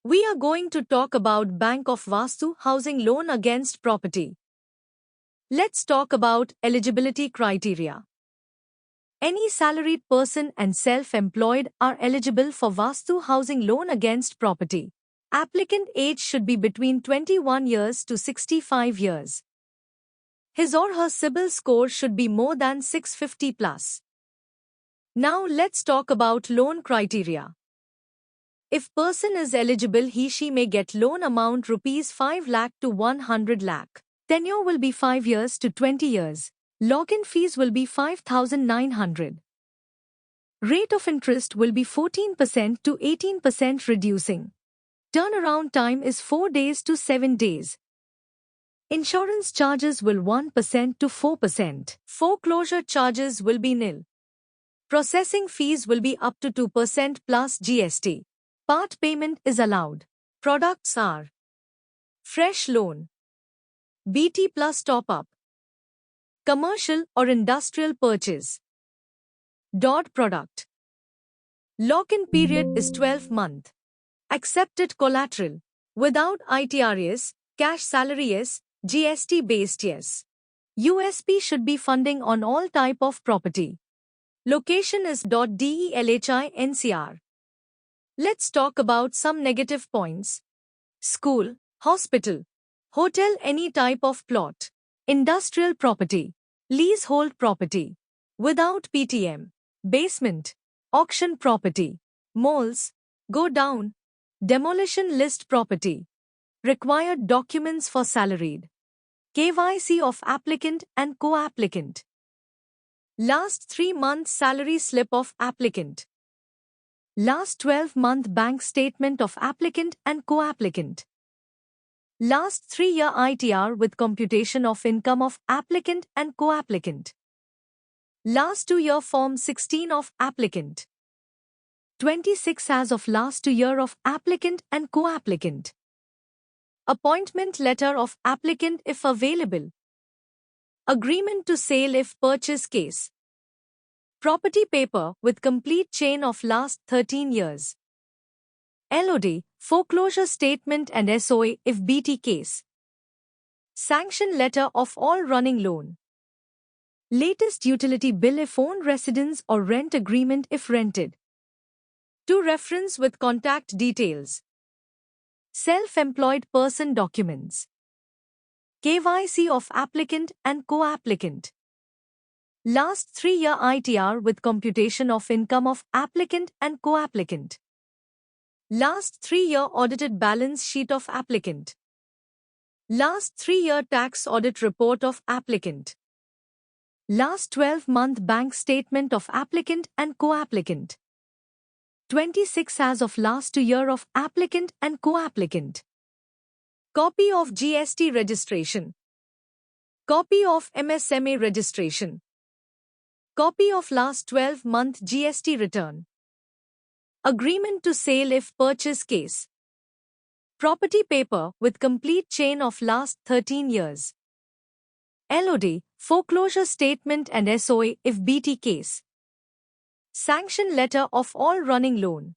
We are going to talk about Bank of Vastu Housing Loan Against Property. Let's talk about eligibility criteria. Any salaried person and self-employed are eligible for Vastu Housing Loan Against Property. Applicant age should be between 21 years to 65 years. His or her CIBIL score should be more than 650 plus. Now let's talk about loan criteria. If person is eligible, he/she may get loan amount rupees 5 lakh to 100 lakh. Tenure will be 5 years to 20 years. Login fees will be 5,900. Rate of interest will be 14% to 18% reducing. Turnaround time is 4 days to 7 days. Insurance charges will 1% to 4%. Foreclosure charges will be nil. Processing fees will be up to 2% plus GST. Part payment is allowed. Products are fresh loan, BT plus top-up, commercial or industrial purchase. Dot product. Lock-in period is 12 months. Accepted collateral. Without ITRS, cash salary yes, GST based yes. USP should be funding on all type of property. Location is .DELHI NCR. Let's talk about some negative points. School, hospital, hotel, any type of plot, industrial property, leasehold property, without PTM, basement, auction property, malls, go down, demolition list property. Required documents for salaried. KYC of applicant and co-applicant. Last 3 months salary slip of applicant. Last 12-month bank statement of applicant and co-applicant. Last 3-year ITR with computation of income of applicant and co-applicant. Last 2-year Form 16 of applicant. 26 as of last 2 year of applicant and co-applicant. Appointment letter of applicant if available. Agreement to sale if purchase case. Property paper with complete chain of last 13 years. LOD, foreclosure statement and SOA if BT case. Sanction letter of all running loan. Latest utility bill if owned residence or rent agreement if rented. To reference with contact details. Self-employed person documents. KYC of applicant and co-applicant. Last 3-year ITR with computation of income of applicant and co-applicant. Last 3-year audited balance sheet of applicant. Last 3-year tax audit report of applicant. Last 12-month bank statement of applicant and co-applicant. 26 as of last 2 year of applicant and co-applicant. Copy of GST registration. Copy of MSME registration. Copy of last 12-month GST return. Agreement to sale if purchase case. Property paper with complete chain of last 13 years. LOD, foreclosure statement and SOA if BT case. Sanction letter of all running loan.